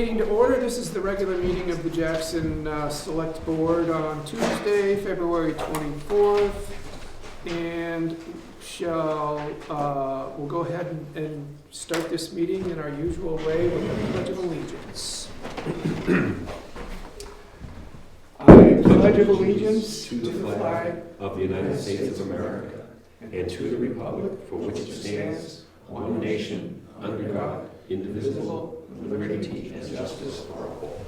Meeting to order. This is the regular meeting of the Jackson Select Board on Tuesday, February 24th. And we'll go ahead and start this meeting in our usual way with the Pledge of Allegiance. I pledge of allegiance to the flag of the United States of America and to the republic for which it stands, one nation, under God, indivisible, with liberty and justice for all.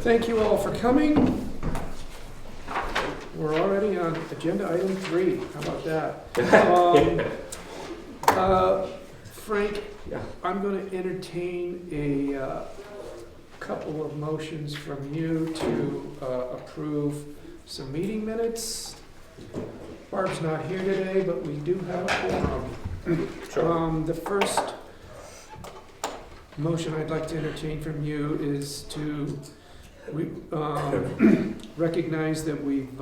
Thank you all for coming. We're already on agenda item 3. How about that? Frank, Yeah. I'm going to entertain a couple of motions from you to approve some meeting minutes. Barb's not here today, but we do have a quorum. The first motion I'd like to entertain from you is to recognize that we've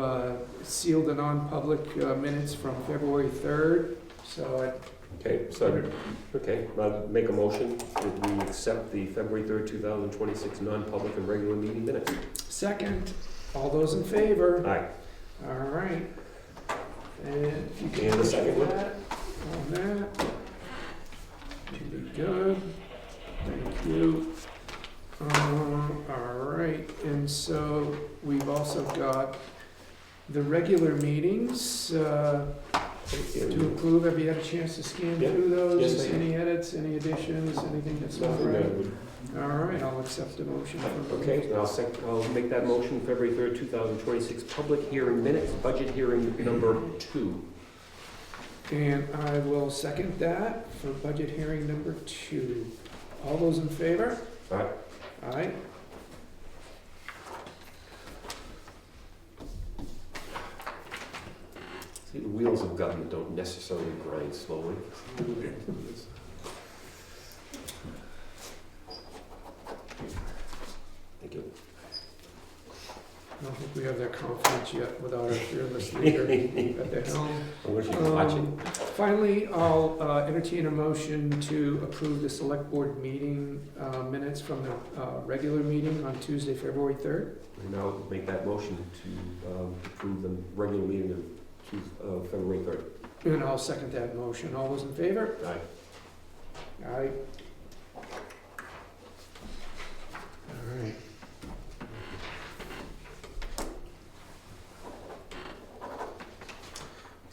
sealed the non-public minutes from February 3rd. So I'll make a motion that we accept the February 3rd, 2026 non-public and regular meeting minutes. Second, all those in favor? Aye. All right. And if you can And the second one? that on that. Should be good. Thank you. All right, and so we've also got the regular meetings to approve. Have you had a chance to scan Yeah. through those? Yes, I have. Any edits, any additions, anything that's not right? All right, I'll accept the motion. Okay, I'll make that motion, February 3rd, 2026, public hearing minutes, budget hearing number 2. And I will second that for budget hearing number 2. All those in favor? Aye. Aye. See, the wheels of government don't necessarily grind slowly. Thank you. I don't think we have that confidence yet without our fearless leader at the helm. I wish you could watch it. Finally, I'll entertain a motion to approve the select board meeting minutes from the regular meeting on Tuesday, February 3rd. And I'll make that motion to approve the regular meeting of February 3rd. And I'll second that motion. All those in favor? Aye. Aye. All right.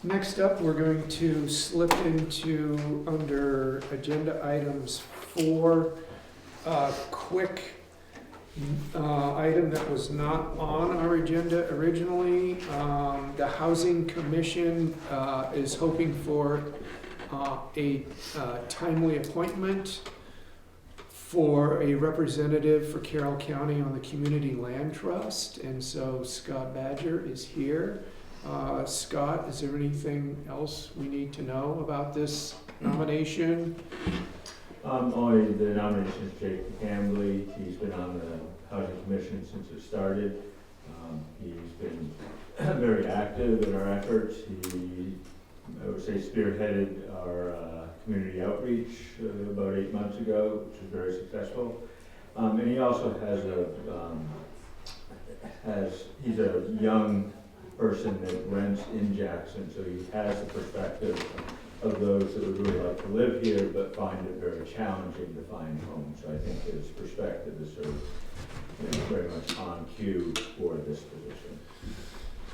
Next up, we're going to slip into, under agenda items 4, quick item that was not on our agenda originally. The Housing Commission is hoping for a timely appointment for a representative for Carroll County on the Community Land Trust, and so Scott Badger is here. Scott, is there anything else we need to know about this nomination? Only the nomination is Jake Cambley. He's been on the Housing Commission since it started. He's been very active in our efforts. He, I would say, spearheaded our community outreach about 8 months ago, which was very successful. And he also he's a young person that rents in Jackson, so he has the perspective of those that would really like to live here but find it very challenging to find homes. So I think his perspective is sort of very much on cue for this position.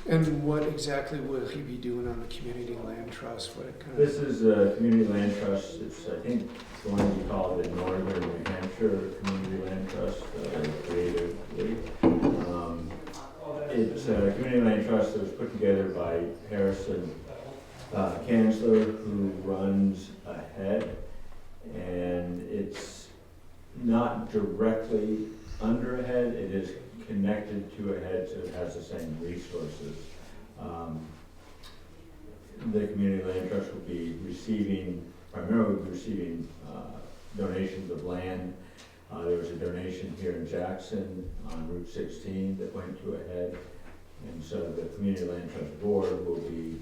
And what exactly will he be doing on the Community Land Trust? What kind This is a community land trust. It's, I think, the one we call it in northern New Hampshire Community Land Trust, creatively. It's a community land trust that was put together by Harrison Kanzler, who runs AHEAD, and it's not directly under AHEAD. It is connected to AHEAD, so it has the same resources. The community land trust will be primarily receiving donations of land. There was a donation here in Jackson on Route 16 that went to AHEAD, and so the Community Land Trust Board will be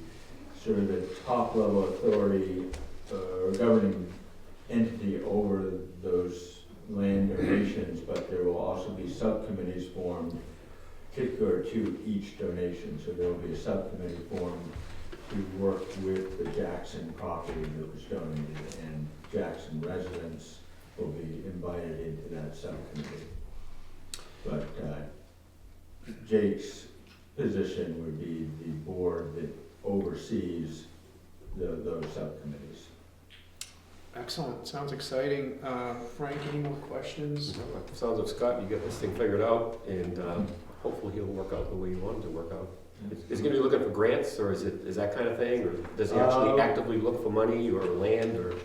sort of the top level authority governing entity over those land donations, but there will also be subcommittees formed particular to each donation. So there will be a subcommittee formed to work with the Jackson property that was donated, and Jackson residents will be invited into that subcommittee. But Jake's position would be the board that oversees those subcommittees. Excellent, sounds exciting. Frank, any more questions? Sounds like Scott, you got this thing figured out, and hopefully he'll work out the way you want him to work out. Is he gonna be looking for grants, or is that kind of thing, or does he actually actively look for money or land, or?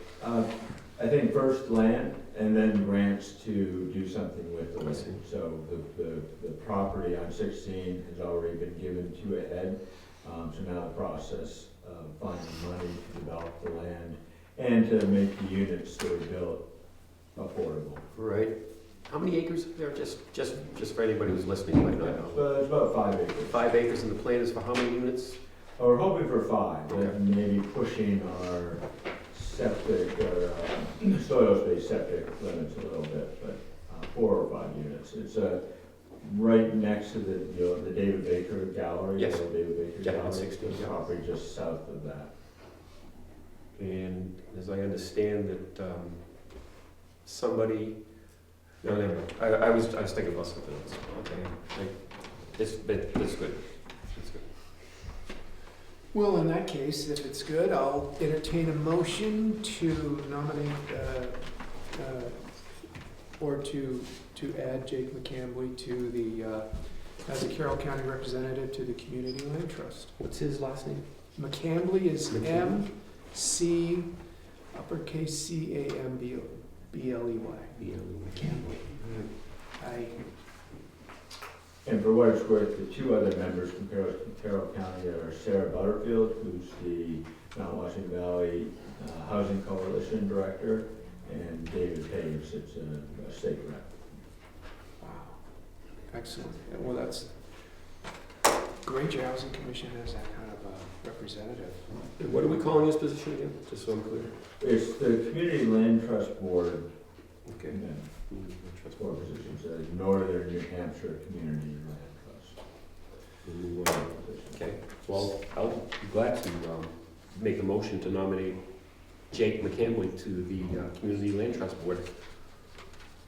I think first land, and then grants to do something with the I see. land. So the property on 16 has already been given to Ed. So now the process of finding money to develop the land and to make the units that are built affordable. Right. How many acres are there, just for anybody who's listening might not know? But it's about 5 acres. 5 acres, and the plan is for how many units? We're hoping for 5, Okay. but maybe pushing our septic or soil-based septic limits a little bit, but 4 or 5 units. It's right next to the David Baker Gallery. Yes. The old David Baker Yeah, Gallery. 16, It's yeah. property just south of that. And as I understand that, somebody, no, never mind. I was thinking about something else. Okay, it's good. It's good. Well, in that case, if it's good, I'll entertain a motion to nominate, or to add Jake McCambly to the, as a Carroll County representative to the Community Land Trust. What's his last name? McCambly is McCambly. M-C, uppercase C-A-M-B-L-E-Y. McCambly. I, And for what it's worth, the 2 other members from Carroll County are Sarah Butterfield, who's the Mount Washington Valley Housing Coalition Director, and David Page, that's a state rep. wow, excellent. Yeah, well, that's great, your housing commission has that kind of a representative. And what are we calling this position again, just so I'm clear? It's the Community Land Trust Board, Okay. and then 4 positions, Northern New Hampshire Community Land Trust. Okay, well, I'll be glad to make a motion to nominate Jake McCambly to the Community Land Trust Board.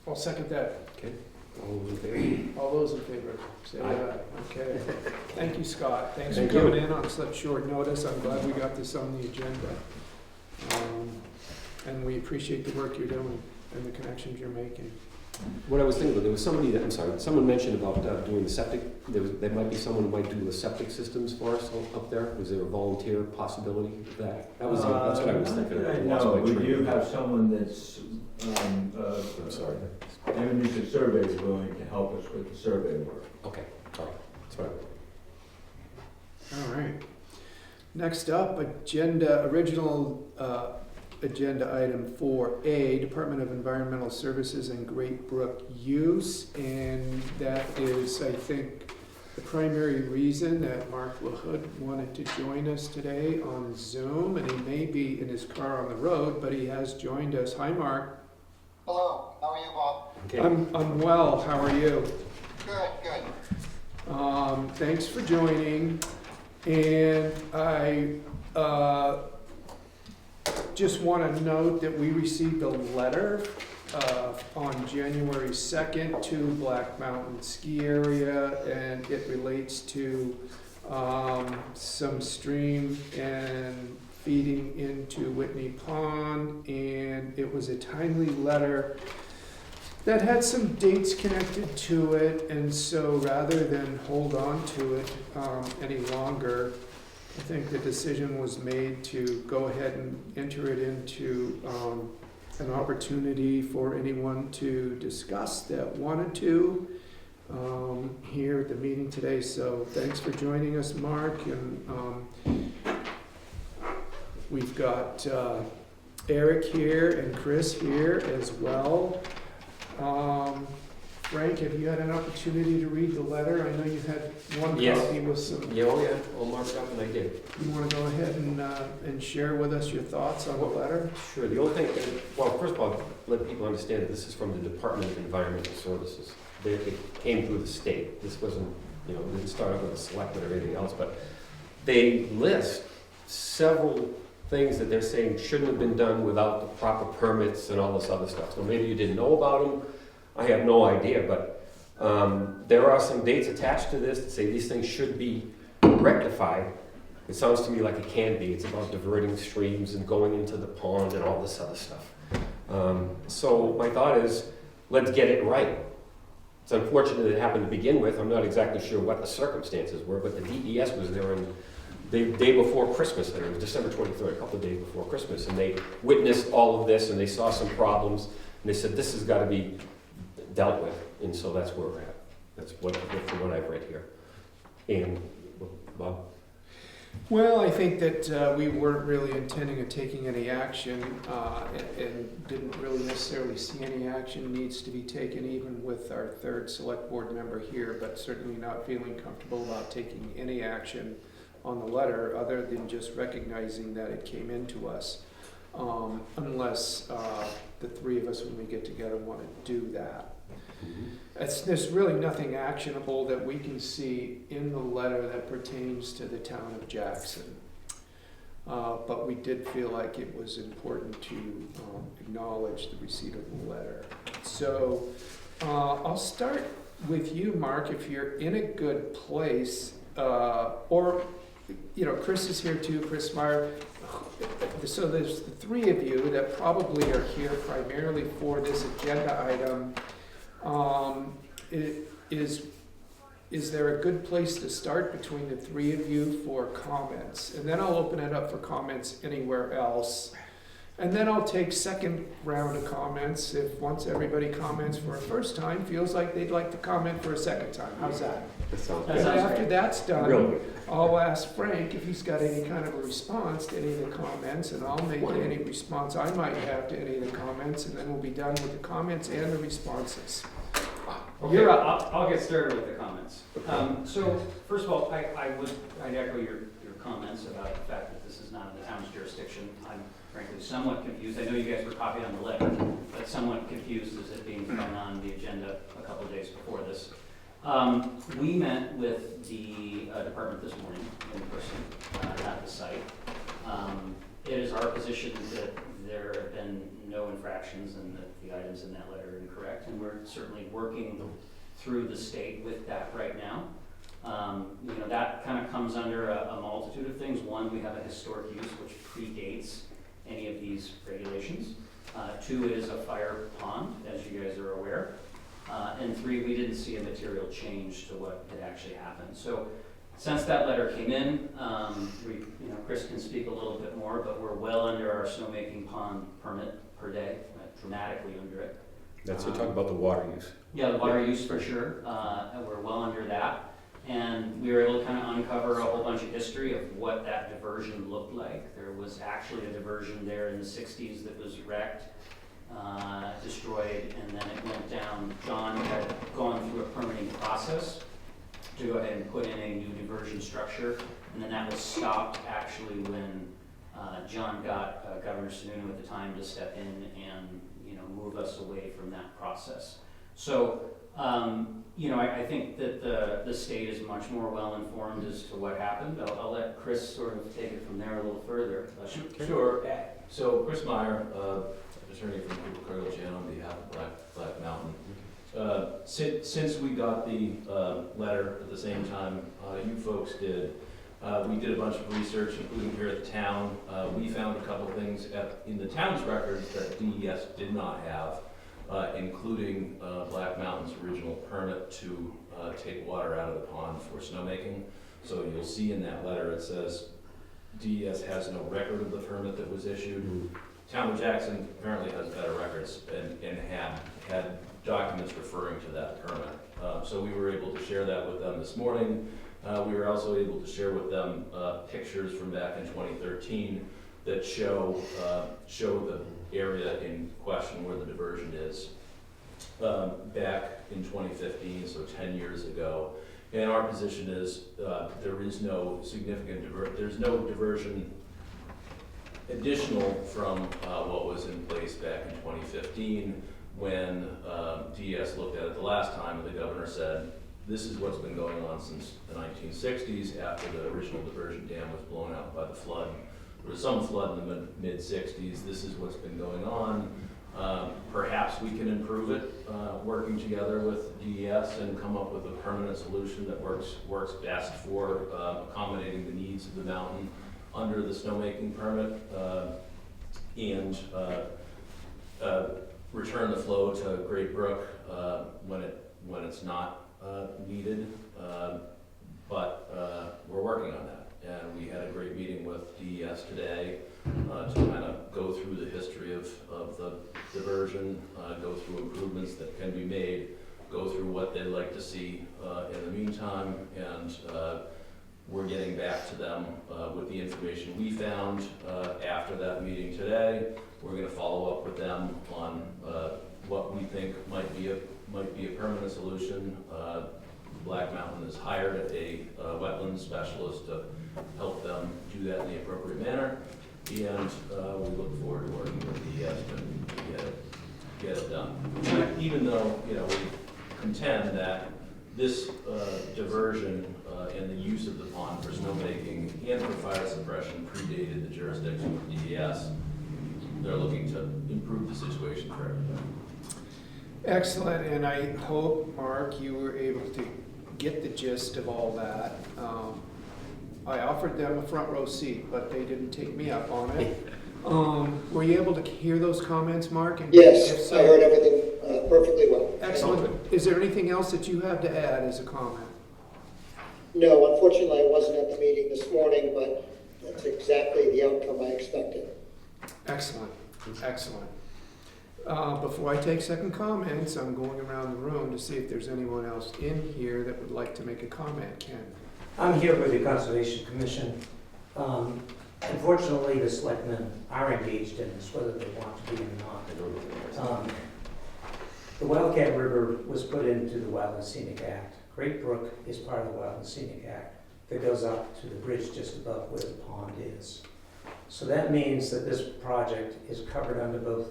I'll second that. All those in favor? All those in favor, say Aye. aye. Okay. Thank you, Scott. Thanks for Thank you. coming in on such short notice. I'm glad we got this on the agenda. And we appreciate the work you're doing and the connections you're making. What I was thinking, there was somebody that, I'm sorry, someone mentioned about doing the septic, there might be someone who might do the septic systems for us up there. Was there a volunteer possibility of that? That was, that's what I was thinking. I lost No, my we train do of thought. have someone that's, I'm sorry. Amundsen Survey is willing to help us with the survey work. Okay, all right, that's what All right. Next up, original agenda item 4A, Department of Environmental Services and Great Brook Use. And that is, I think, the primary reason that Mark LaHood wanted to join us today on Zoom. And he may be in his car on the road, but he has joined us. Hi, Mark. Hello, how are you, Bob? Okay. I'm well. How are you? Good, good. Thanks for joining. And I just want to note that we received a letter on January 2nd to Black Mountain Ski Area, and it relates to some stream and feeding into Whitney Pond, and it was a timely letter that had some dates connected to it, and so rather than hold on to it any longer, I think the decision was made to go ahead and enter it into an opportunity for anyone to discuss that wanted to here at the meeting today. So thanks for joining us, Mark, and we've got Eric here and Chris here as well. Frank, have you had an opportunity to read the letter? I know you had one Yes. copy with some, Yeah, oh yeah, all marked up, and I did. you wanna go ahead and share with us your thoughts on the letter? Sure, the only thing, well, first of all, let people understand that this is from the Department of Environmental Services. It came through the state. This wasn't, you know, it didn't start out with the selectmen or anything else, but they list several things that they're saying shouldn't have been done without the proper permits and all this other stuff. So maybe you didn't know about them, I have no idea, but there are some dates attached to this that say these things should be rectified. It sounds to me like it can be. It's about diverting streams and going into the pond and all this other stuff. So my thought is, let's get it right. It's unfortunate that it happened to begin with. I'm not exactly sure what the circumstances were, but the DES was there on the day before Christmas, I think it was December 23rd, a couple of days before Christmas, and they witnessed all of this and they saw some problems, and they said, this has got to be dealt with, and so that's where we're at. That's what I've read here. And, Bob? Well, I think that we weren't really intending on taking any action and didn't really necessarily see any action needs to be taken even with our third select board member here, but certainly not feeling comfortable about taking any action on the letter other than just recognizing that it came into us, unless the three of us, when we get together, want to do that. There's really nothing actionable that we can see in the letter that pertains to the town of Jackson. But we did feel like it was important to acknowledge the receipt of the letter. So I'll start with you, Mark, if you're in a good place, or, you know, Chris is here too, Chris Meyer. So there's the three of you that probably are here primarily for this agenda item. Is there a good place to start between the three of you for comments? And then I'll open it up for comments anywhere else. And then I'll take second round of comments if once everybody comments for a first time, feels like they'd like to comment for a second time. How's that? That sounds And good. after that's done, Real good. I'll ask Frank if he's got any kind of a response to any of the comments, and I'll make any response I might have to any of the comments, and then we'll be done with the comments and the responses. Okay, You're up. I'll get started with the comments. So first of all, I'd echo your comments about the fact that this is not in the town's jurisdiction. I'm frankly somewhat confused. I know you guys were copied on the letter, but somewhat confused as it being thrown on the agenda a couple of days before this. We met with the department this morning in person at the site. It is our position that there have been no infractions and that the items in that letter are incorrect, and we're certainly working through the state with that right now. You know, that kind of comes under a multitude of things. One, we have a historic use which predates any of these regulations. Two, it is a fire pond, as you guys are aware. And three, we didn't see a material change to what had actually happened. So since that letter came in, Chris can speak a little bit more, but we're well under our snowmaking pond permit per day, dramatically under it. That's, you're talking about the water use. Yeah, the water use for sure, and we're well under that. And we were able to kind of uncover a whole bunch of history of what that diversion looked like. There was actually a diversion there in the 60s that was wrecked, destroyed, and then it went down. John had gone through a permitting process to go ahead and put in a new diversion structure, and then that was stopped actually when John got Governor Sununu at the time to step in and move us away from that process. So I think that the state is much more well informed as to what happened. I'll let Chris sort of take it from there a little further. Sure. So Chris Meyer, attorney from Cooper Cargill Jan on behalf of Black Mountain. Since we got the letter at the same time you folks did, we did a bunch of research, including here at the town. We found a couple things in the town's records that DES did not have, including Black Mountain's original permit to take water out of the pond for snowmaking. So you'll see in that letter it says DES has no record of the permit that was issued. Town of Jackson apparently has better records and had documents referring to that permit. So we were able to share that with them this morning. We were also able to share with them pictures from back in 2013 that show the area in question where the diversion is. back in 2015, so 10 years ago. And our position is there is no significant there's no diversion additional from what was in place back in 2015 when DES looked at it the last time, and the governor said, this is what's been going on since the 1960s after the original diversion dam was blown out by the flood. There was some flood in the mid-60s. This is what's been going on. Perhaps we can improve it, working together with DES and come up with a permanent solution that works best for accommodating the needs of the mountain under the snowmaking permit, and return the flow to Great Brook when it's not needed. But we're working on that. And we had a great meeting with DES today to kind of go through the history of the diversion, go through improvements that can be made, go through what they'd like to see in the meantime, and we're getting back to them with the information we found after that meeting today. We're going to follow up with them on what we think might be a permanent solution. Black Mountain has hired a wetlands specialist to help them do that in the appropriate manner, and we look forward to working with DES to get it done. Even though, we contend that this diversion and the use of the pond for snowmaking and for fire suppression predated the jurisdiction of DES, they're looking to improve the situation for everybody. Excellent, and I hope, Mark, you were able to get the gist of all that. I offered them a front row seat, but they didn't take me up on it. Were you able to hear those comments, Mark? And if Yes, so- I heard everything perfectly well. Excellent. Is there anything else that you have to add as a comment? No, unfortunately, I wasn't at the meeting this morning, but that's exactly the outcome I expected. Excellent, excellent. Before I take second comments, I'm going around the room to see if there's anyone else in here that would like to make a comment. Ken? I'm here with the Conservation Commission. Unfortunately, the selectmen are engaged in this, whether they want to be or not. The Wildcat River was put into the Wildland Scenic Act. Great Brook is part of the Wildland Scenic Act that goes up to the bridge just above where the pond is. So that means that this project is covered under both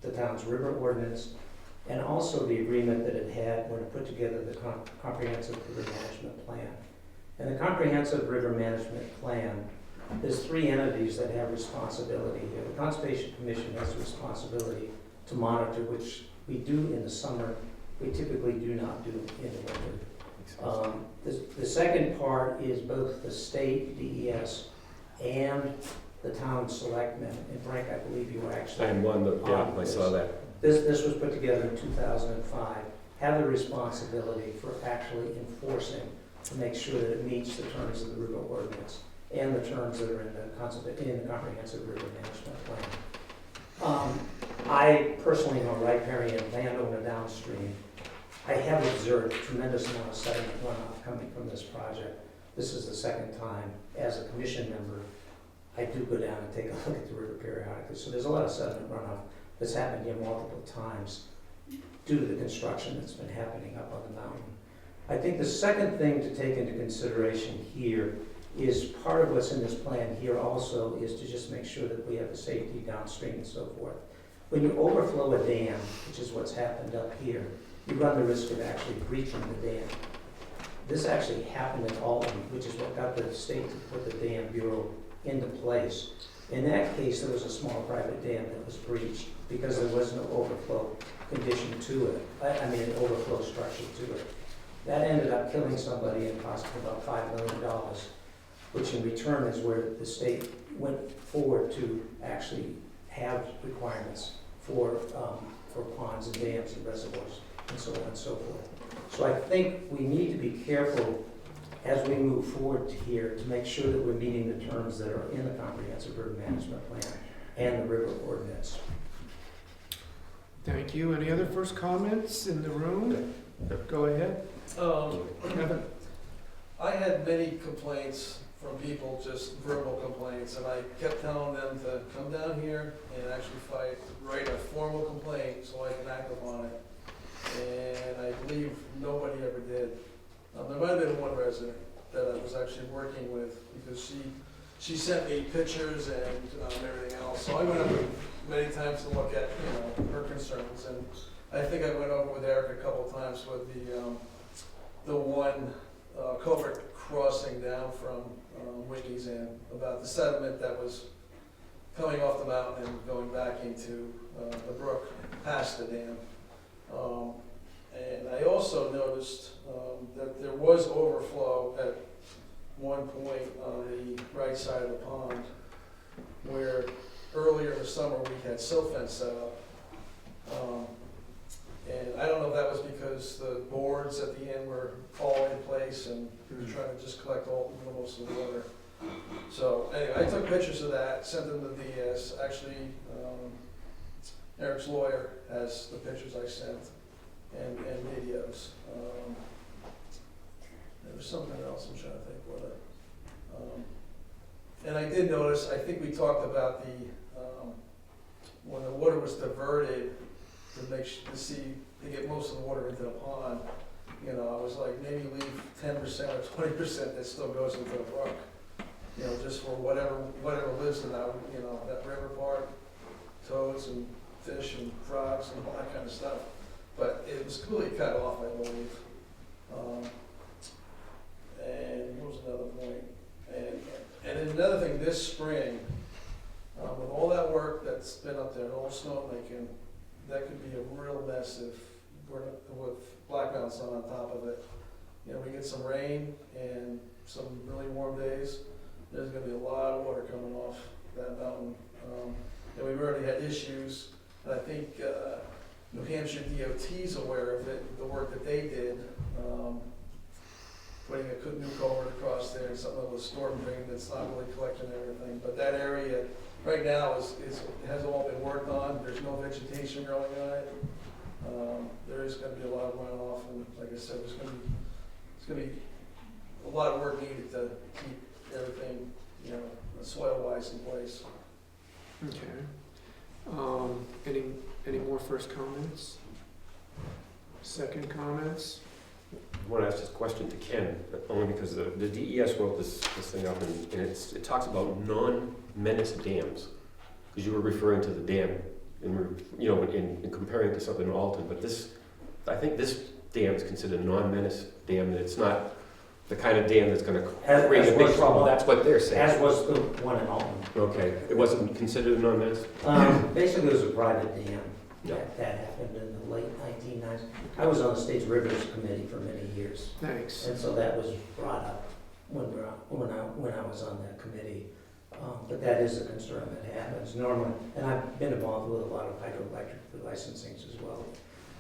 the town's river ordinance and also the agreement that it had when it put together the comprehensive river management plan. In the comprehensive river management plan, there's three entities that have responsibility here. The Conservation Commission has the responsibility to monitor, which we do in the summer. We typically do not do in the winter. The second part is both the state, DES, and the town selectmen. And Frank, I believe you were actually And one, I saw that. This was put together in 2005, have the responsibility for actually enforcing to make sure that it meets the terms of the river ordinance and the terms that are in the comprehensive river management plan. I personally am a riparian landowner downstream. I have observed a tremendous amount of sediment runoff coming from this project. This is the second time as a commission member I do go down and take a look at the river periodically. So there's a lot of sediment runoff that's happened here multiple times due to the construction that's been happening up on the mountain. I think the second thing to take into consideration here is part of what's in this plan here also is to just make sure that we have the safety downstream and so forth. When you overflow a dam, which is what's happened up here, you run the risk of actually breaching the dam. This actually happened in Albany, which is what got the state to put the Dam Bureau into place. In that case, there was a small private dam that was breached because there was no overflow condition to it. I mean, an overflow structure to it. That ended up killing somebody and costing about $5 million, which in return is where the state went forward to actually have requirements for ponds and dams and reservoirs and so on and so forth. So I think we need to be careful as we move forward here to make sure that we're meeting the terms that are in the comprehensive river management plan and the river ordinance. Thank you. Any other first comments in the room? Go ahead. Kevin? I had many complaints from people, just verbal complaints, and I kept telling them to come down here and actually write a formal complaint so I can act upon it. There might have been one resident that I was actually working with, because she sent me pictures and everything else. So I went up many times to look at, her concerns. And I think I went over with Eric a couple of times with the one culvert crossing down from Winnie's End, about the sediment that was coming off the mountain and going back into the brook past the dam. And I also noticed that there was overflow at one point on the right side of the pond, where earlier in the summer we had silt fence set up. And I don't know if that was because the boards at the end were all in place and we were trying to just collect most of the water. So anyway, I took pictures of that, sent them to DS. Actually, Eric's lawyer has the pictures I sent and videos. There was something else I'm trying to think what and I did notice, I think we talked about the when the water was diverted to get most of the water into the pond. I was like, maybe leave 10% or 20% that still goes into the brook. Just for whatever lives in that, that river part, toads and fish and frogs and all that kind of stuff. But it was completely cut off, I believe. And what was another point? And then another thing, this spring, with all that work that's been up there, and all snow making, that could be a real mess if we're with Black Mountain Sun on top of it. We get some rain and some really warm days. There's going to be a lot of water coming off that mountain. And we've already had issues. And I think New Hampshire DOT's aware of it, the work that they did, putting a new culvert across there and something with a storm drain that's not really collecting everything. But that area right now has all been worked on. There's no vegetation growing on it. There is going to be a lot of runoff, and like I said, it's going to be a lot of work needed to keep everything, soil-wise in place. Okay. Any more first comments? Second comments? I want to ask this question to Ken, only because the DES wrote this thing up, and it talks about non-menace dams, because you were referring to the dam, in comparing it to something in Alton, but I think this dam is considered a non-menace dam, that it's not the kind of dam that's going to create a big problem. That's what they're saying. As was the one in Alton. Okay, it wasn't considered a non-menace? Basically, it was a private dam. Yeah. That happened in the late 1990s. I was on the State's Rivers Committee for many years. Thanks. And so that was brought up when I was on that committee. But that is a concern that happens normally. And I've been involved with a lot of hydroelectric licensings as well.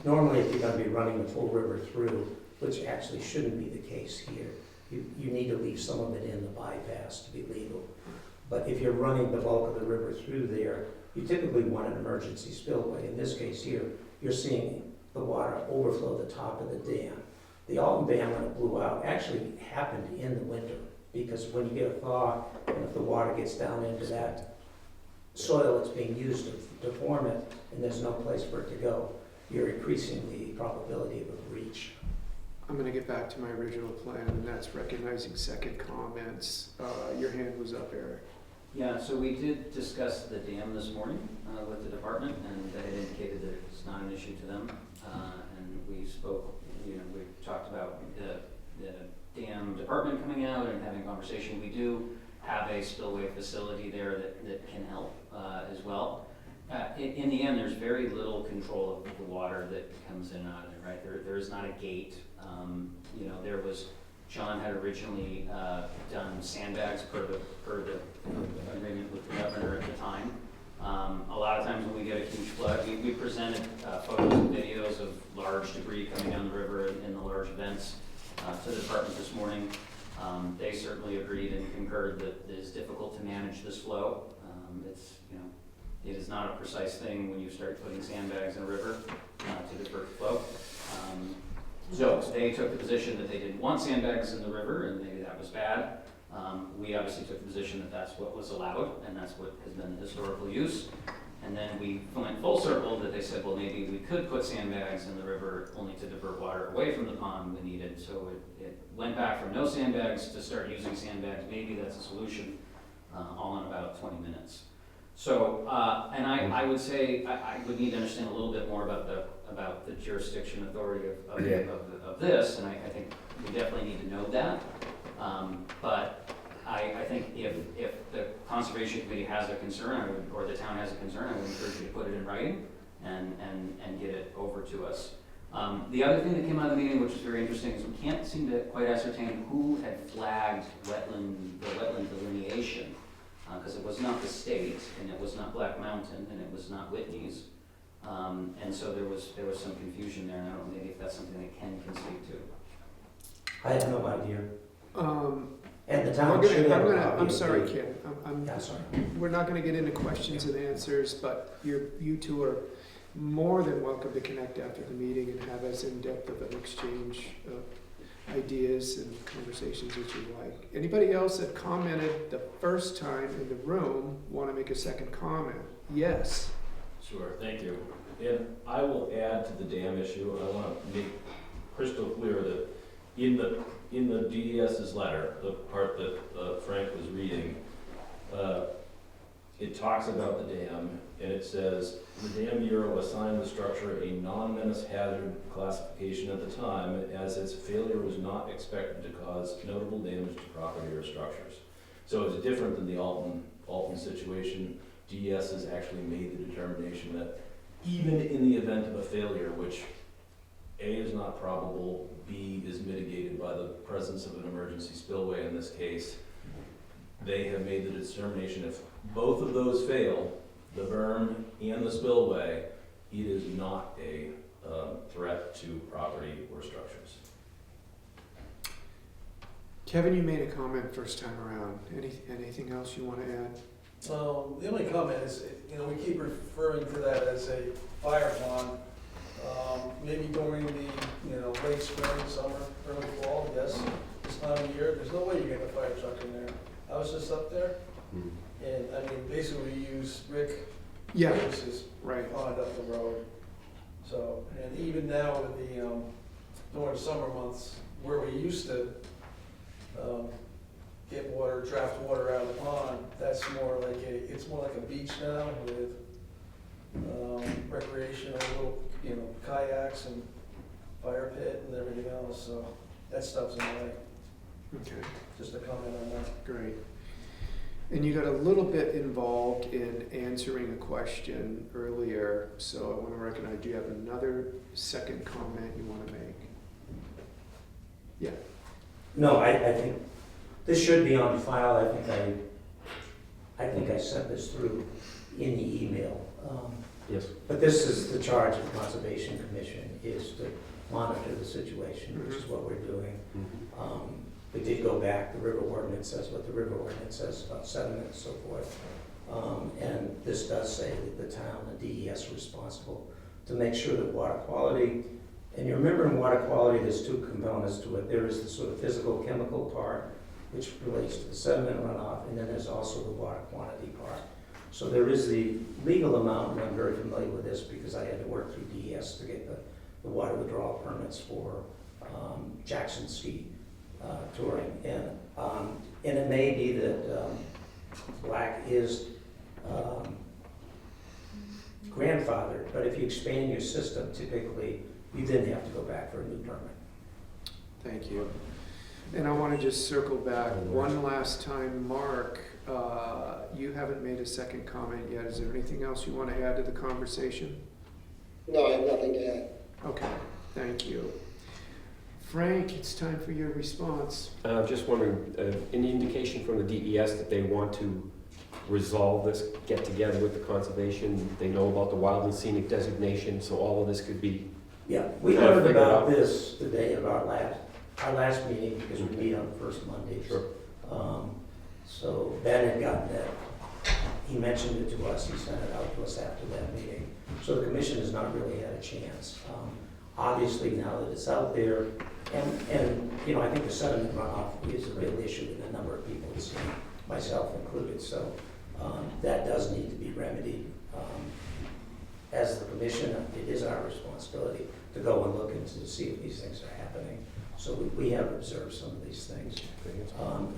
Normally, if you're going to be running the full river through, which actually shouldn't be the case here, you need to leave some of it in the bypass to be legal. But if you're running the bulk of the river through there, you typically want an emergency spillway. In this case here, you're seeing the water overflow the top of the dam. The Alton Dam, when it blew out, actually happened in the winter, because when you get a thaw, and if the water gets down into that soil that's being used to form it, and there's no place for it to go, you're increasing the probability of a breach. I'm going to get back to my original plan, and that's recognizing second comments. Your hand was up, Eric. Yeah, so we did discuss the dam this morning with the department, and they had indicated that it's not an issue to them. And we spoke, we talked about the dam department coming out and having a conversation. We do have a spillway facility there that can help as well. In the end, there's very little control of the water that comes in and out of it, right? There is not a gate. John had originally done sandbags per the agreement with the governor at the time. A lot of times when we get a huge flood, we presented photos and videos of large debris coming down the river in the large events to the department this morning. They certainly agreed and concurred that it is difficult to manage this flow. It is not a precise thing when you start putting sandbags in a river to divert flow. So they took the position that they didn't want sandbags in the river, and maybe that was bad. We obviously took the position that that's what was allowed, and that's what has been the historical use. And then we went full circle that they said, well, maybe we could put sandbags in the river only to divert water away from the pond when needed. So it went back from no sandbags to start using sandbags. Maybe that's a solution, all in about 20 minutes. So, and I would say, I would need to understand a little bit more about the jurisdiction authority of this, and I think we definitely need to know that. But I think if the Conservation Committee has a concern, or the town has a concern, I would encourage you to put it in writing and get it over to us. The other thing that came out of the meeting, which is very interesting, is we can't seem to quite ascertain who had flagged the wetland delineation, because it was not the state, and it was not Black Mountain, and it was not Whitney's. And so there was some confusion there, and I don't know, maybe if that's something that Ken can speak to. I have no idea. And the I'm town should have a copy I'm of sorry, the- Ken, Yeah, sorry. we're not gonna get into questions and answers, but you two are more than welcome to connect after the meeting and have as in-depth of an exchange of ideas and conversations as you like. Anybody else that commented the first time in the room want to make a second comment? Yes. Sure, thank you. And I will add to the dam issue, I want to make crystal clear that in the DES's letter, the part that Frank was reading, it talks about the dam, and it says, the Dam Bureau assigned the structure a non-menace hazard classification at the time, as its failure was not expected to cause notable damage to property or structures. So it's different than the Alton situation. DES has actually made the determination that even in the event of a failure, which A is not probable, B is mitigated by the presence of an emergency spillway in this case, they have made the determination if both of those fail, the berm and the spillway, it is not a threat to property or structures. Kevin, you made a comment first time around. Anything else you want to add? The only comment is, we keep referring to that as a fire pond. Maybe during the, late spring, summer, early fall, yes, this time of year, there's no way you get a fire truck in there. I was just up there, and basically we use Rick Yeah, Davis's right. pond up the road. So, and even now with the, during the summer months, where we used to, get water, draft water out of the pond, it's more like a beach now with, recreational little, kayaks and fire pit and everything else, so that stuff's in the way. Okay, Just a comment on that. great. And you got a little bit involved in answering a question earlier, so I want to recognize, do you have another second comment you want to make? Yeah. No, I think this should be on file. I think I sent this through in the email. Yes. But this is the charge of the Conservation Commission, is to monitor the situation, which is what we're doing. We did go back, the river ordinance says what the river ordinance says about sediment and so forth. And this does say that the town, the DES, are responsible to make sure that water quality, and you remember in water quality, there's two components to it. There is the sort of physical, chemical part, which relates to the sediment runoff, and then there's also the water quantity part. So there is the legal amount, and I'm very familiar with this because I had to work through DES to get the water withdrawal permits for Jackson Ski touring. And it may be that Black is grandfathered, but if you expand your system, typically you then have to go back for a new permit. Thank you. And I want to just circle back one last time. Mark, you haven't made a second comment yet. Is there anything else you want to add to the conversation? No, I have nothing to add. Okay, thank you. Frank, it's time for your response. Just wondering, any indication from the DES that they want to resolve this, get together with the conservation? They know about the wild and scenic designation, so all of this could be... Yeah, we Yeah, learned figure it about out. this the day of our last meeting, because we meet on the first Mondays. Sure. So Ben had gotten that, he mentioned it to us, he sent it out to us after that meeting. So the commission has not really had a chance. Obviously, now that it's out there, and I think the sediment runoff is a real issue with a number of people, myself included, so that does need to be remedied. as the commission, it is our responsibility to go and look into to see if these things are happening. So we have observed some of these things.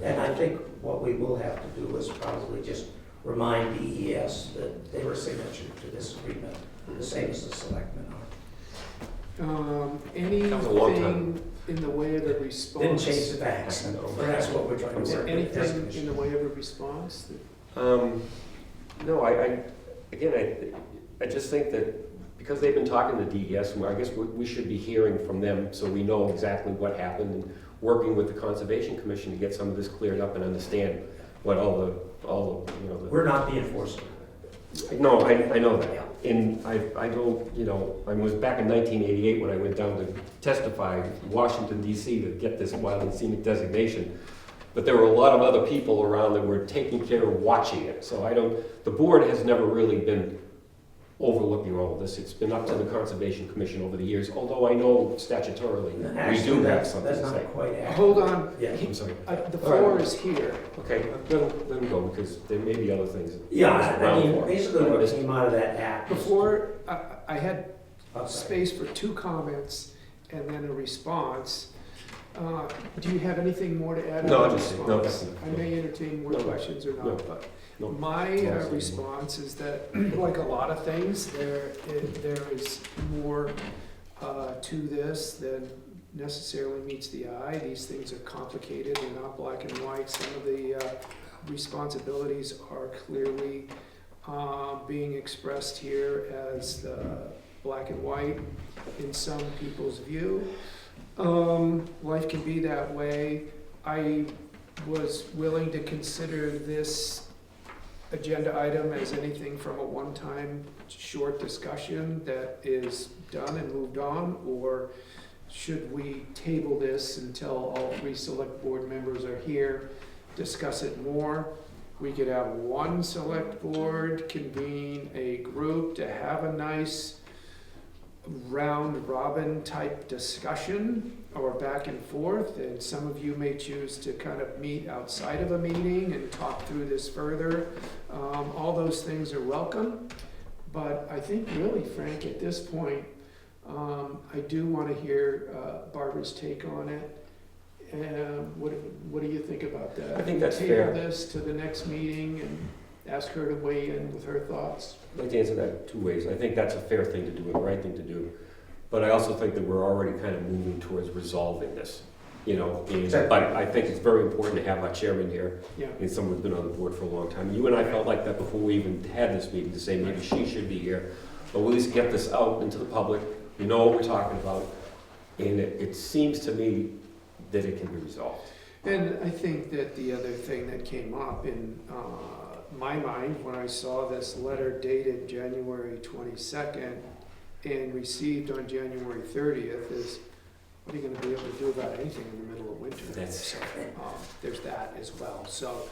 And I think what we will have to do is probably just remind DES that they were signature to this agreement, the same as the selectmen are. That was a long time. Anything in the way of a response? Didn't change the facts, but that's what we're trying to work with. as a Anything in commission. the way of a response? No, I just think that because they've been talking to DES, I guess we should be hearing from them so we know exactly what happened and working with the Conservation Commission to get some of this cleared up and understand what all the We're not the enforcer. No, I know that. And I know, I was back in 1988 when I went down to testify in Washington DC to get this wild and scenic designation. But there were a lot of other people around that were taking care of watching it. So the board has never really been overlooking all of this. It's been up to the Conservation Commission over the years, although I know statutorily we Actually, do have that's something to not say. quite accurate. Hold on, Yeah. I'm sorry. the floor is here. Okay, let them go because there may be other things. Yeah, I around mean, for. basically what came out of that act. was- Before, I had I'm sorry. space for 2 comments and then a response. Do you have anything more to add? No, on the just- no, response? that's- I may entertain more No, questions or no, not, but no. my No, response is that, like a lot of things, there is more to this than necessarily meets the eye. These things are complicated, they're not black and white. Some of the responsibilities are clearly being expressed here as black and white in some people's view. Life can be that way. I was willing to consider this agenda item as anything from a one-time short discussion that is done and moved on, or should we table this until all 3 select board members are here, discuss it more? We could have one select board convene a group to have a nice round robin type discussion or back and forth, and some of you may choose to kind of meet outside of a meeting and talk through this further. All those things are welcome, but I think really, Frank, at this point, I do want to hear Barbara's take on it. And what do you think about that? I think that's Table fair. this to the next meeting and ask her to weigh in with her thoughts. I'd like to answer that 2 ways. I think that's a fair thing to do and the right thing to do. But I also think that we're already kind of moving towards resolving this, Exactly. But I think it's very important to have our chairman here Yeah. and someone who's been on the board for a long time. You and I felt like that before we even had this meeting, to say maybe she should be here. But we'll at least get this out into the public. You know what we're talking about. And it seems to me that it can be resolved. And I think that the other thing that came up in my mind when I saw this letter dated January 22nd and received on January 30th is, what are you going to be able to do about anything in the middle of winter? That's- There's that as well. So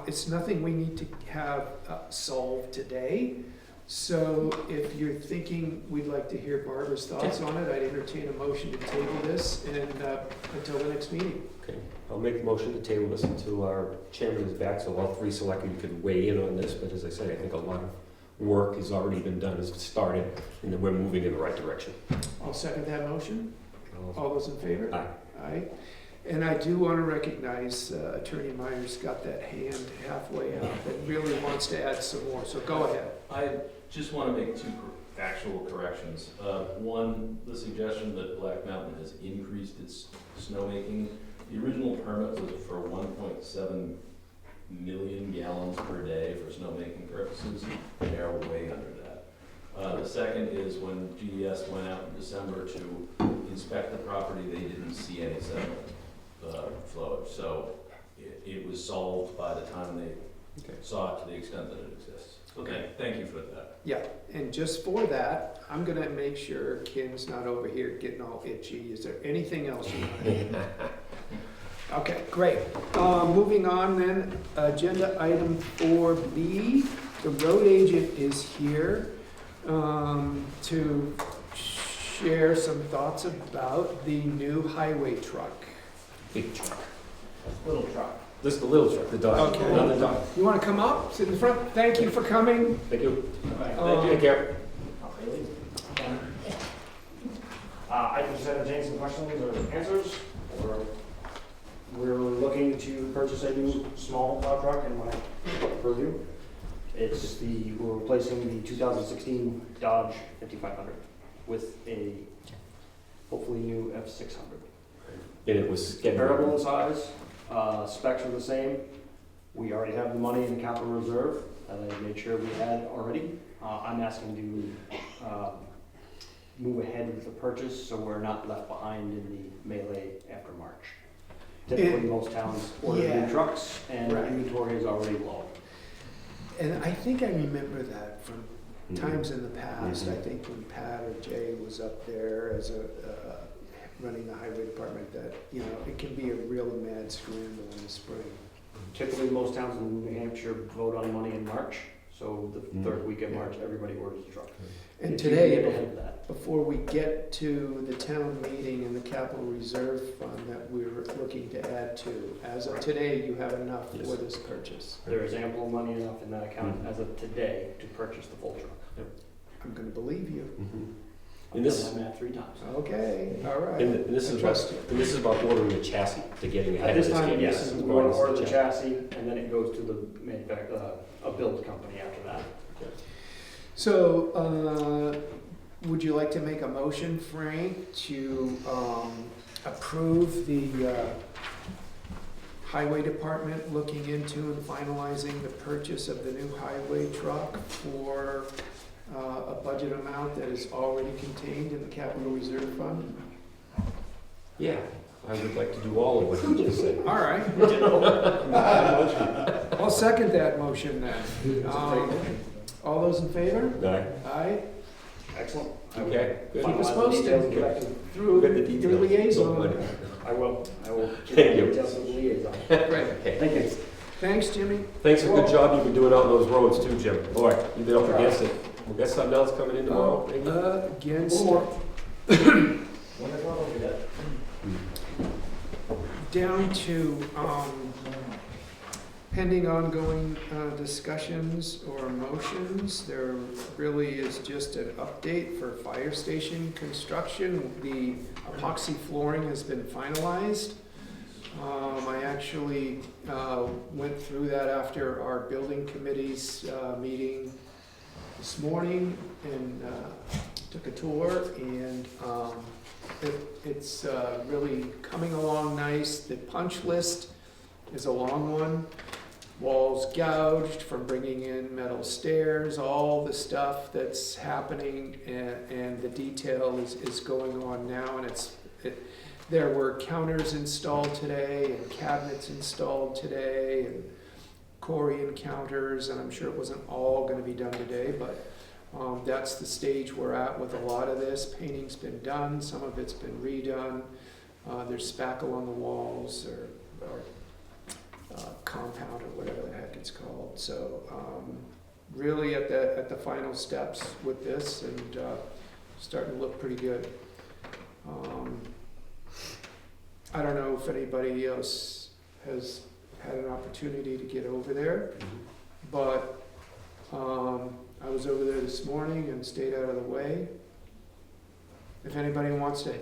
it's nothing we need to have solved today. So if you're thinking we'd like to hear Barbara's thoughts on it, I'd entertain a motion to table this and until the next meeting. Okay, I'll make the motion to table this until our chairman is back, so all 3 selectmen could weigh in on this. But as I said, I think a lot of work has already been done, has started, and that we're moving in the right direction. I'll second that motion. All those in favor? Aye. Aye. And I do want to recognize Attorney Myers got that hand halfway up and really wants to add some more, so go ahead. I just want to make 2 factual corrections. One, the suggestion that Black Mountain has increased its snowmaking. The original permit was for 1.7 million gallons per day for snowmaking purposes. They're way under that. The second is when GES went out in December to inspect the property, they didn't see any sediment flowage. So it was solved by the time they saw it, to the extent that it exists. Okay, thank you for that. Yeah, and just for that, I'm gonna make sure Ken's not over here getting all itchy. Is there anything else you want to add? Okay, great. Moving on then, agenda item 4B. The road agent is here to share some thoughts about the new highway truck. Big truck. Little truck. This is the little truck, the dog, Okay. not the dog. You want to come up, sit in the front? Thank you for coming. Thank you. Uh, Take care. I can just entertain some questions or answers, or we're looking to purchase a new small plow truck in my purview. We're replacing the 2016 Dodge 5500 with a hopefully new F600. And it was getting. Comparable in size, specs are the same. We already have the money in the capital reserve that I made sure we had already. I'm asking to move ahead with the purchase so we're not left behind in the melee after March. Typically, most towns order Yeah. new trucks and Right. inventory is already low. And I think I remember that from Mhm. times in the past. Mhm. I think when Pat or Jay was up there as running the highway department, that, it can be a real mad scramble in the spring. Typically, most towns in New Hampshire vote on money in March, so the Mm. third week of March, everybody orders a truck. And If you can get today, ahead of that. before we get to the town meeting and the capital reserve fund that we're looking to add to, as of today, you have enough Yes. for this purchase. There is ample money enough in that account as of today to purchase the full truck. I'm gonna believe you. Mhm. I've And done this, that math 3 times. Okay, all right. and this I is about, trust you. and this is about ordering a chassis to getting ahead At of this this time, game. yes, Yes. we're going to order the chassis, and then it goes to the a build company after that. So, would you like to make a motion, Frank, to approve the highway department looking into and finalizing the purchase of the new highway truck for a budget amount that is already contained in the capital reserve fund? Yeah, I would like to do all of what you just said. All right, I'll second that motion then. All those in favor? Aye. Aye. Excellent. Okay, good. Keep us Finalize the posted. details and get back to you. Through We'll get the your details. liaison. Don't worry. I will keep Thank the you. details of the liaison. Great. Okay. Thank you. Thanks, Jimmy. Thanks for the good job you've been doing out on those roads too, Jim. Boy, you've been up against it. We'll get something else coming in tomorrow, maybe? Against, One more. When I thought over that. down to pending ongoing discussions or motions. There really is just an update for fire station construction. The epoxy flooring has been finalized. I actually went through that after our building committee's meeting this morning and took a tour, and it's really coming along nice. The punch list is a long one. Walls gouged from bringing in metal stairs, all the stuff that's happening, and the detail is going on now, and there were counters installed today and cabinets installed today and Corian counters, and I'm sure it wasn't all going to be done today, but that's the stage we're at with a lot of this. Painting's been done, some of it's been redone. There's spackle on the walls or compound or whatever the heck it's called. So really at the final steps with this, and starting to look pretty good. I don't know if anybody else has had an opportunity to get over there, but I was over there this morning and stayed out of the way. If anybody wants to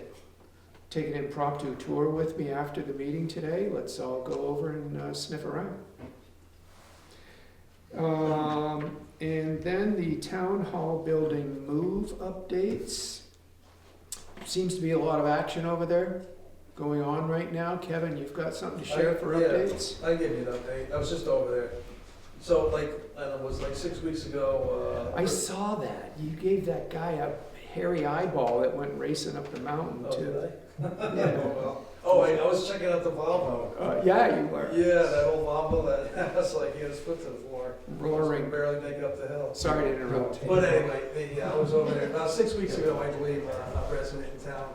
take an impromptu tour with me after the meeting today, let's all go over and sniff around. And then the town hall building move updates. Seems to be a lot of action over there going on right now. Kevin, you've got something to share for Yeah. updates? I give you an update. I was just over there. So it was like 6 weeks ago. I saw that. You gave that guy a hairy eyeball that went racing up the mountain Oh, too. did I? Yeah. Oh, well. Oh, I was checking out the Volvo. Yeah, you were. Yeah, that old Volvo that was like he had his foot to the floor. Roaring. Barely make it up the hill. Sorry to interrupt. But anyway, I was over there about 6 weeks ago. I believe a resident in town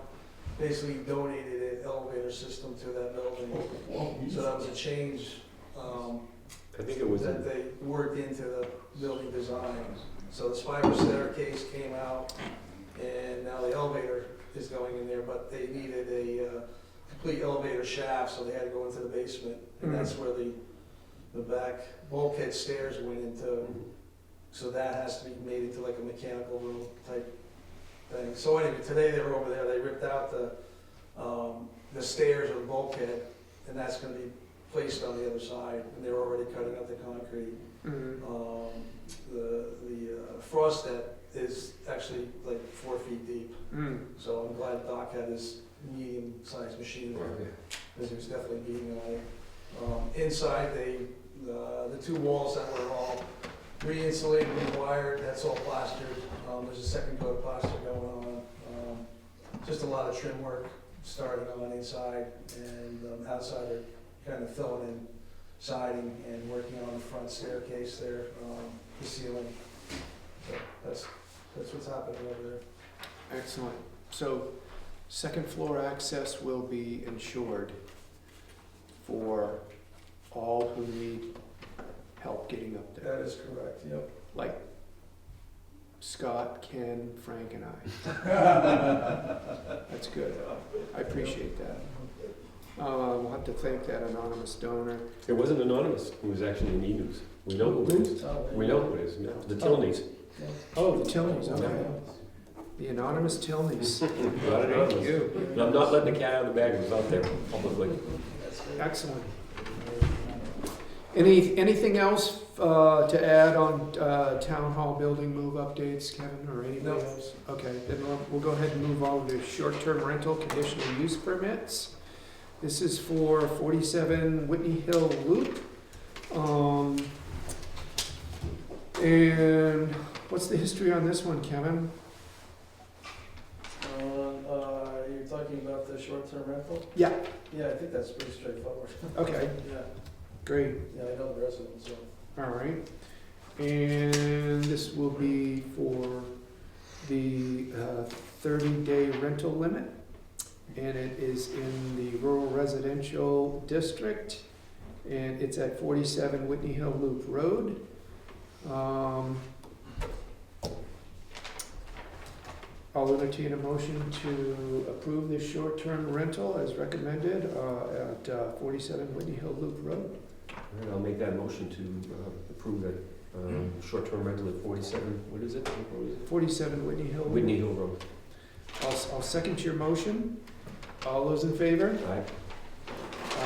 basically donated an elevator system to that building. So that was a change I think it was, that they worked into the building design. So the spiral staircase came out, and now the elevator is going in there, but they needed a complete elevator shaft, so they had to go into the basement. And that's where the back bulkhead stairs went into. So that has to be made into like a mechanical room type thing. So anyway, today they were over there, they ripped out the stairs or the bulkhead, and that's gonna be placed on the other side, and they're already cutting up the concrete. The frosted is actually like 4 feet deep, so I'm glad Doc had his medium-sized machine there, because he was definitely beating on it. Inside, the two walls that were all re-insulated, rewired, that's all plastered. There's a second coat of plaster going on. Just a lot of trim work starting on inside, and outside are kind of filling in siding and working on the front staircase there, the ceiling. So that's what's happening over there. Excellent. So, second floor access will be ensured for all who need help getting up there. That is correct, yep. Like Scott, Ken, Frank, and I. That's good. I appreciate that. We'll have to thank that anonymous donor. It wasn't anonymous, it was actually in E-News. We know who it is. We know who it is, the Tilneys. Oh, the Tilneys, okay. The anonymous Tilneys. Not Thank anonymous. you. I'm not letting the cat out of the bag, it was out there publicly. Excellent. Anything else to add on town hall building move updates, Kevin, or anybody No. else? Okay, then we'll go ahead and move on to short-term rental conditional use permits. This is for 47 Whitney Hill Loop. And what's the history on this one, Kevin? You're talking about the short-term rental? Yeah. Yeah, I think that's pretty straightforward. Okay, Yeah, great. yeah, I know the residents, so. All right. And this will be for the 30-day rental limit. And it is in the rural residential district. And it's at 47 Whitney Hill Loop Road. I'll entertain a motion to approve this short-term rental as recommended at 47 Whitney Hill Loop Road. All right, I'll make that motion to approve that short-term rental at 47, what is it? What was it? 47 Whitney Hill. Whitney Hill Road. I'll second your motion. All those in favor? Aye.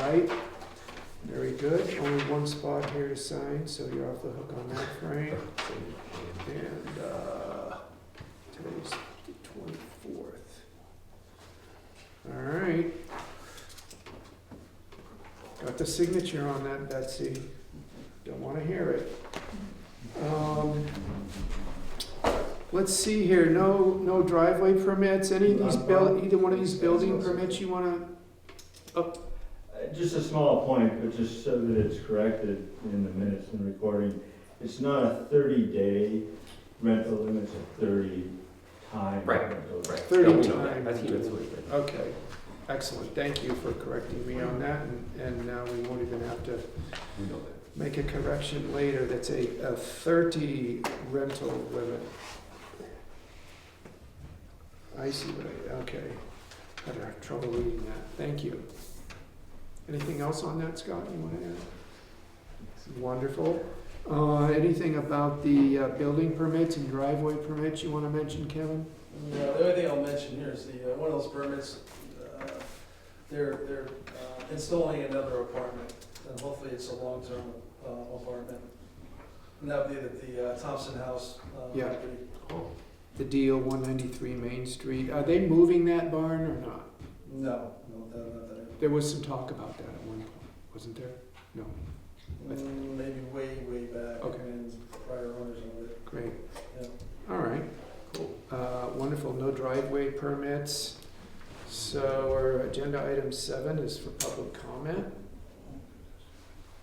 Aye. Very good. Only one spot here to sign, so you're off the hook on that, Frank. And today's the 24th. All right. Got the signature on that, Betsy. Don't want to hear it. Let's see here. No driveway permits. Any of these either one of these building permits you want to? Just a small point, but just so that it's corrected in the minutes and recording, it's not a 30-day rental limit, it's a 30-time Right. rental. Right. 30 Yeah, we know that. time. I think that's what it Okay. Excellent. Thank you for correcting me on that. And now we won't even have to we know that. make a correction later. That's a 30 rental limit. I see what okay. Had trouble reading that. Thank you. Anything else on that, Scott, you want to add? Wonderful. Anything about the building permits and driveway permits you want to mention, Kevin? Yeah, the only thing I'll mention here is one of those permits, they're installing another apartment, and hopefully it's a long-term apartment. And that'll be at the Thompson House Yeah. property. The deal, 193 Main Street. Are they moving that barn or not? No, not that. There was some talk about that at one point, wasn't there? No. Maybe way back, Okay. when prior owners owned it. Great. Yeah. All right. Cool. Wonderful. No driveway permits. So our agenda item 7 is for public comment.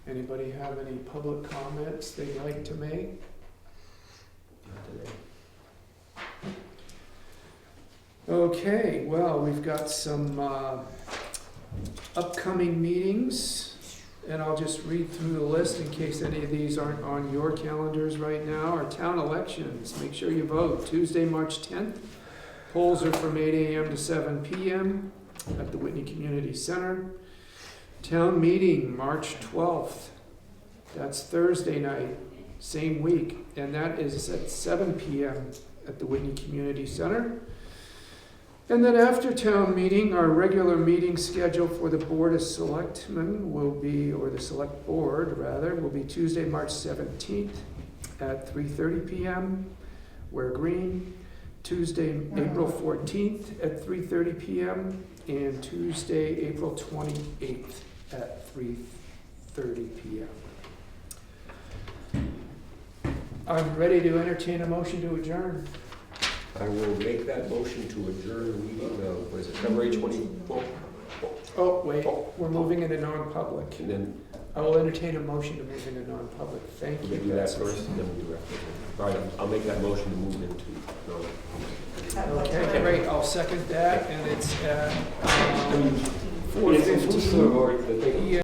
Anybody have any public comments they'd like to make? Not today. Okay, well, we've got some upcoming meetings, and I'll just read through the list in case any of these aren't on your calendars right now. Our town elections, make sure you vote. Tuesday, March 10th. Polls are from 8 a.m. to 7 p.m. at the Whitney Community Center. Town meeting, March 12th. That's Thursday night, same week, and that is at 7 p.m. at the Whitney Community Center. And then after town meeting, our regular meeting schedule for the Board of Selectmen will be, or the Select Board rather, will be Tuesday, March 17th at 3:30 p.m. Wear green. Tuesday, April 14th at 3:30 p.m. and Tuesday, April 28th at 3:30 p.m. I'm ready to entertain a motion to adjourn. I will make that motion to adjourn the meeting of, what is it, February 24th? Oh, wait, we're moving into non-public. And then I will entertain a motion to move into non-public. Thank we you. do that first, and then we do after. All right, I'll make that motion to move into, no. Okay, great, I'll second that, and it's at It's 4:15 inclusive of the thing. p.m.